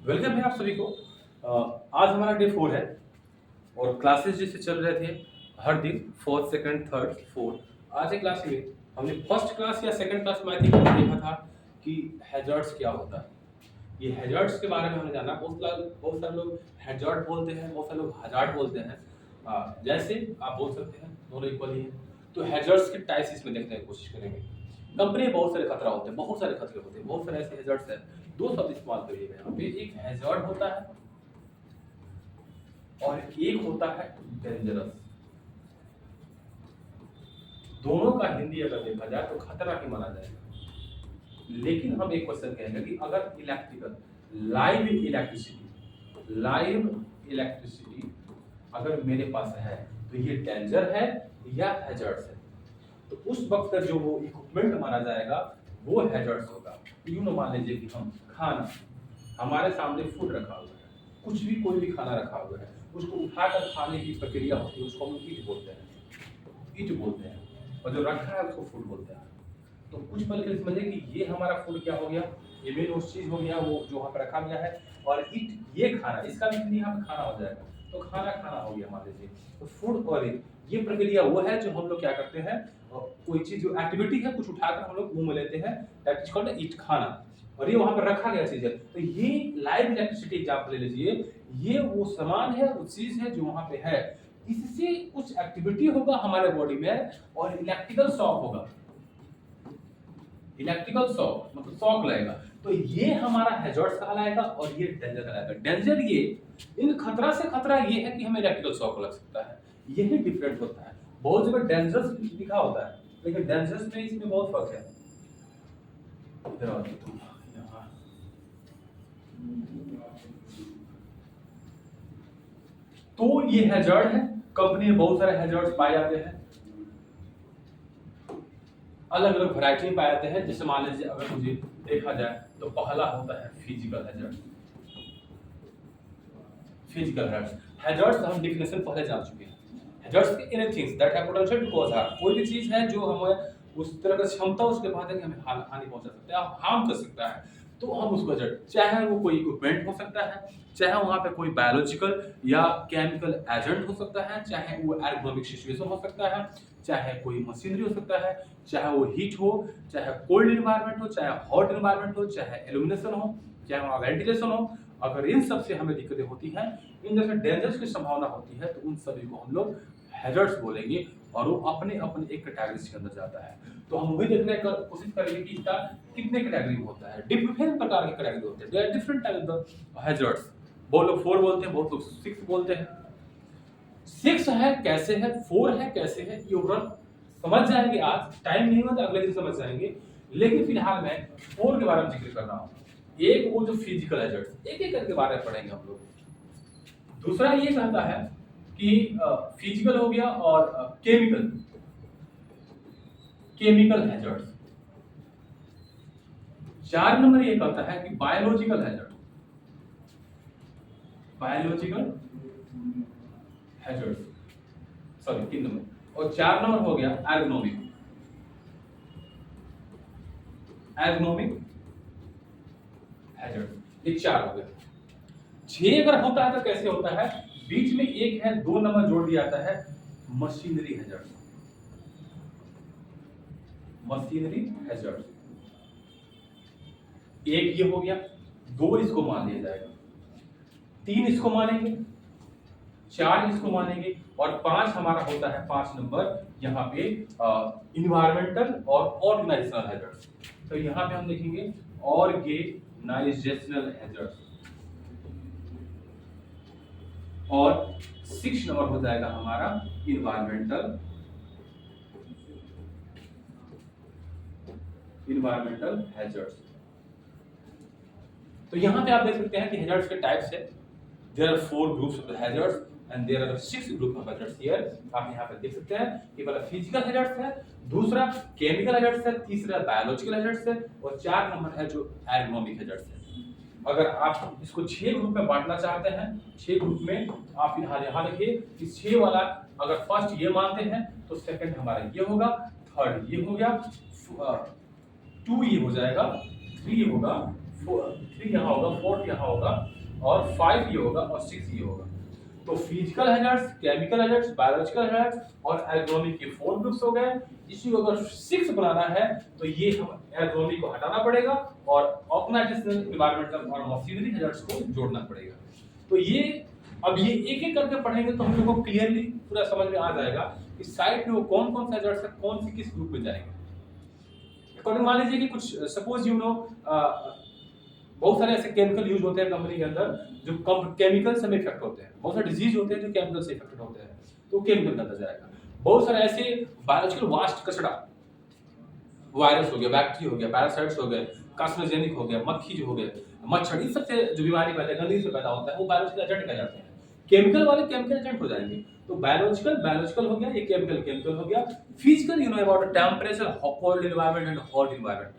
Welcome है आप सभी को। आज हमारा डे 4 है और क्लासेस जैसे चल रहे थे हर दिन फोर्थ सेकंड थर्ड फोर्थ। आज की क्लास में हमने फर्स्ट क्लास या सेकंड क्लास में आई थिंक देखा था कि हैजार्ड्स क्या होता है। ये हैजार्ड्स के बारे में हमने जाना। बहुत सारे लोग हैजार्ड बोलते हैं, बहुत सारे लोग हजार्ड बोलते हैं। जैसे आप बोल सकते हैं, दोनों इक्वली है। तो हैजार्ड्स के टाइप्स इसमें देखने की कोशिश करेंगे। कंपनी में बहुत सारे खतरा होते हैं, बहुत सारे खतरे होते हैं, बहुत सारे ऐसे हैजार्ड्स हैं। दो शब्द इस्तेमाल करिएगा यहाँ पे, एक हैजार्ड होता है और एक होता है डेंजरस। दोनों का हिंदी अगर देखा जाए तो खतरा ही माना जाएगा। लेकिन हम एक क्वेश्चन कहेंगे कि अगर लाइव इलेक्ट्रिसिटी अगर मेरे पास है तो ये डेंजर है या हैजर्ड्स है। तो उस वक्त जो वो इक्विपमेंट माना जाएगा वो हैजर्ड्स होगा। यूं न मान लीजिए कि हम खाना, हमारे सामने फूड रखा हुआ है, कुछ भी कोई भी खाना रखा हुआ है, उसको उठाकर खाने की प्रक्रिया होती है, उसको हम ईट बोलते हैं और जो रखा है उसको फूड बोलते हैं। तो कुछ पल के लिए समझिए कि ये हमारा फूड क्या हो गया, ये मेन उस चीज हो गया वो जो वहाँ पर रखा गया है। और ईट ये खाना, इसका भी यहाँ पे खाना हो जाएगा, तो खाना हो गया मान लीजिए। तो फूड और ईट ये प्रक्रिया वो है जो हम लोग क्या करते हैं, कोई चीज जो एक्टिविटी है कुछ उठाकर हम लोग मुंह में लेते हैं, दैट इज कॉल्ड ईट, खाना। और ये वहां पर रखा गया चीज है। तो ये लाइव इलेक्ट्रिसिटी एग्जांपल ले लीजिए, ये वो सामान है, वो चीज है जो वहां पे है, इससे कुछ एक्टिविटी होगा हमारे बॉडी में और इलेक्ट्रिकल शॉक होगा। इलेक्ट्रिकल शॉक मतलब शॉक लगेगा, तो ये हमारा हैजर्ड्स कहलाएगा और ये डेंजर कहलाएगा। डेंजर ये, इन खतरा से खतरा ये है कि हमें इलेक्ट्रिकल शॉक लग सकता है, यही डिफरेंट होता है। बहुत जगह डेंजरस लिखा होता है लेकिन डेंजरस में इसमें बहुत फर्क है। इधर आओ तुम, यहाँ तो ये हैजर्ड है। कंपनी में बहुत सारे हैजर्ड्स पाए जाते हैं, अलग अलग वैरायटी में पाए जाते हैं। जैसे मान लीजिए अगर मुझे देखा जाए तो पहला होता है फिजिकल हैजर्ड। फिजिकल हैजर्ड्स हम डिफिनेशन पहले जान चुके हैं। Hazards anything that have potential to cause harm, कोई भी चीज है जो हमें उस तरह का क्षमता उसके बाद है कि हमें हानि पहुंचा सकता है, हार्म कर सकता है, तो हम उसको हैजर्ड, चाहे वो कोई इक्विपमेंट हो सकता है, चाहे वहां पे कोई बायोलॉजिकल या केमिकल एजेंट हो सकता है, चाहे वो एर्गोनॉमिक सिचुएशन हो सकता है, चाहे कोई मशीनरी हो सकता है, चाहे वो हीट हो, चाहे कोल्ड एनवायरनमेंट हो, चाहे हॉट एनवायरनमेंट हो, चाहे इल्यूमिनेशन हो, चाहे वहां वेंटिलेशन हो। अगर इन सब से हमें दिक्कतें होती हैं, इन जैसे डेंजर्स की संभावना होती है, तो उन सभी को हम लोग हैजर्ड्स बोलेंगे और वो अपने अपने एक कैटेगरी के अंदर जाता है। तो हम वही देखने की कोशिश करेंगे कि इसका कितने कैटेगरी में होता है। डिफरेंट प्रकार के कैटेगरी होते हैं, there are different type of hazards. बहुत लोग 4 बोलते हैं, बहुत लोग 6 बोलते हैं। 6 है कैसे है, 4 है कैसे है, ये ओवरऑल समझ जाएंगे। आज टाइम नहीं होता, अगले दिन समझ जाएंगे। लेकिन फिलहाल मैं 4 के बारे में जिक्र कर रहा हूँ। एक वो जो फिजिकल हैजर्ड्स, एक एक करके बारे में पढ़ेंगे हम लोग। दूसरा ये कहता है कि फिजिकल हो गया और केमिकल हैजर्ड्स। 4 नंबर ये कहता है कि बायोलॉजिकल हैजर्ड, सॉरी 3 नंबर। और 4 नंबर हो गया एर्गोनॉमिक हैजर्ड। ये 4 हो गया। 6 अगर होता है तो कैसे होता है, बीच में एक है, 2 नंबर जोड़ दिया जाता है, मशीनरी हैजर्ड। एक ये हो गया, 2 इसको मान लिया जाएगा, 3 इसको मानेंगे, 4 इसको मानेंगे और 5 हमारा होता है 5 नंबर यहाँ पे इन्वायरमेंटल और ऑर्गेनाइजेशनल हैजर्ड्स। तो यहाँ पे हम देखेंगे ऑर्गेनाइजेशनल हैजर्ड्स। और 6 नंबर हो जाएगा हमारा इन्वायरमेंटल हैजर्ड्स। तो यहाँ पे आप देख सकते हैं कि हैजर्ड्स के टाइप्स है। There are 4 groups of hazards and there are 6 group of hazards here. आप यहाँ पे देख सकते हैं कि पहला फिजिकल हैजर्ड्स है, दूसरा केमिकल हैजर्ड्स है, तीसरा बायोलॉजिकल हैजर्ड्स है और 4 नंबर है जो एर्गोनॉमिक हैजर्ड्स है। अगर आप इसको 6 ग्रुप में बांटना चाहते हैं, 6 ग्रुप में आप फिलहाल यहाँ देखिए कि 6 वाला अगर फर्स्ट ये मानते हैं तो सेकंड हमारा ये होगा, थर्ड ये हो गया, 2 ये हो जाएगा, 3 होगा, 3 यहाँ होगा, 4 यहाँ होगा और 5 ये होगा और 6 ये होगा। तो physical hazards, chemical hazards, biological hazards और एर्गोनॉमिक के 4 ग्रुप्स हो गए। इसी को अगर 6 बनाना है तो ये हम एर्गोनॉमिक को हटाना पड़ेगा और ऑर्गेनाइजेशनल, एनवायरमेंटल और मशीनरी हैजर्ड्स को जोड़ना पड़ेगा। तो ये अब ये एक-एक करके पढ़ेंगे तो हम लोगों को क्लियरली पूरा समझ में आ जाएगा कि साइट में वो कौन-कौन से हैजर्ड्स है, कौन सी किस ग्रुप में जाएंगे। अकॉर्डिंग मान लीजिए कि कुछ सपोज यू नो बहुत सारे ऐसे केमिकल यूज होते हैं कंपनी के अंदर जो केमिकल से इफेक्ट होते हैं। बहुत सारे डिजीज होते हैं जो केमिकल से इफेक्टेड होते हैं, तो केमिकल का अंदर जाएगा। बहुत सारे ऐसे बायोलॉजिकल वास्ट कचरा, वायरस हो गया, बैक्टीरिया हो गया, पैरासाइट्स हो गए, कार्सिनोजेनिक हो गया, मक्खी जो हो गए, मच्छर, इन सबसे जो बीमारी पैदा गंदगी से पैदा होता है वो बायोलॉजिकल एजेंट कह जाते हैं। केमिकल वाले केमिकल एजेंट हो जाएंगे। तो बायोलॉजिकल हो गया, ये केमिकल हो गया। Physical you know about temperature, cold environment and hot environment,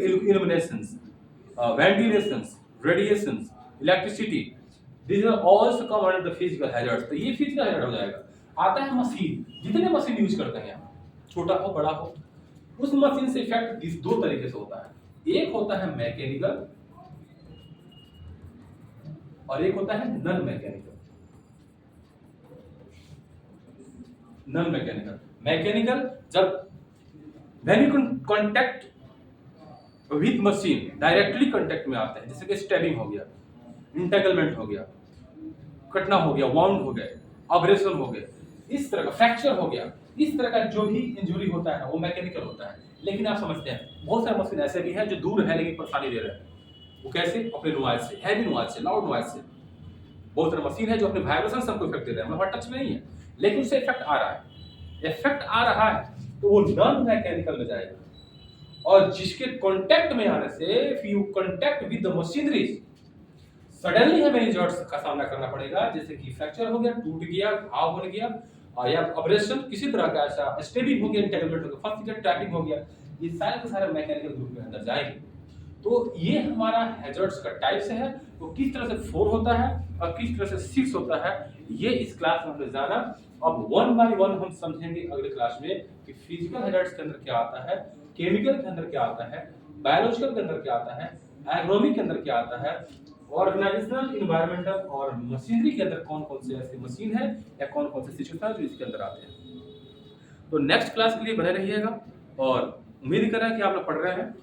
illuminations, ventilations, radiations, electricity, these are also come under the physical hazards। तो ये physical hazard हो जाएगा। आता है मशीन, जितने मशीन यूज करते हैं आप, छोटा हो बड़ा हो, उस मशीन से इफेक्ट इस दो तरीके से होता है। एक होता है मैकेनिकल और एक होता है non mechanical. Non mechanical, mechanical जब when you contact with machine directly contact में आते हैं, जैसे कि स्टैबिंग हो गया, इंटेगलमेंट हो गया, कटना हो गया, वाउंड हो गए, अब्रेशन हो गए, इस तरह का फ्रैक्चर हो गया, इस तरह का जो भी इंजरी होता है वो मैकेनिकल होता है। लेकिन आप समझते हैं बहुत सारे मशीन ऐसे भी हैं जो दूर है लेकिन परेशानी दे रहे हैं। वो कैसे? अपने नॉइज से, हैवी नॉइज से, लाउड नॉइज से। बहुत सारे मशीन है जो अपने वाइब्रेशन से हमको इफेक्ट दे रहे हैं, हमारे टच में नहीं है लेकिन उससे इफेक्ट आ रहा है। इफेक्ट आ रहा है तो वो नॉन मैकेनिकल में जाएगा। और जिसके कांटेक्ट में आने से, if you contact with the machinery, suddenly हमें इंजर्स का सामना करना पड़ेगा, जैसे कि फ्रैक्चर हो गया, टूट गया, घाव बन गया, या अब्रेशन किसी तरह का ऐसा, स्टेबिंग हो गया, इंटेगलमेंट हो गया, फर्स्ट डिग्री ट्रैपिंग हो गया, ये सारे के सारे मैकेनिकल ग्रुप के अंदर जाएंगे। तो ये हमारा हैजर्ड्स का टाइप्स है, तो किस तरह से 4 होता है और किस तरह से 6 होता है, ये इस क्लास में हमने जाना। अब 1 बाय 1 हम समझेंगे अगले क्लास में कि फिजिकल हैजर्ड्स के अंदर क्या आता है, केमिकल के अंदर क्या आता है, बायोलॉजिकल के अंदर क्या आता है, एग्रोनॉमिक के अंदर क्या आता है, ऑर्गेनाइजेशनल, एनवायरमेंटल और मशीनरी के अंदर कौन कौन से ऐसे मशीन है या कौन कौन से सिचुएशन है जो इसके अंदर आते हैं। तो नेक्स्ट क्लास के लिए बने रहिएगा और उम्मीद कर रहे हैं कि आप लोग पढ़ रहे हैं,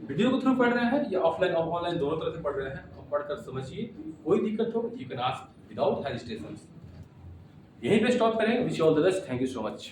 वीडियो के थ्रू पढ़ रहे हैं या ऑफलाइन और ऑनलाइन दोनों तरह से पढ़ रहे हैं। और पढ़कर समझिए, कोई दिक्कत हो you can ask without hesitation. यहीं पे स्टॉप करेंगे। Wish you all the best, thank you so much.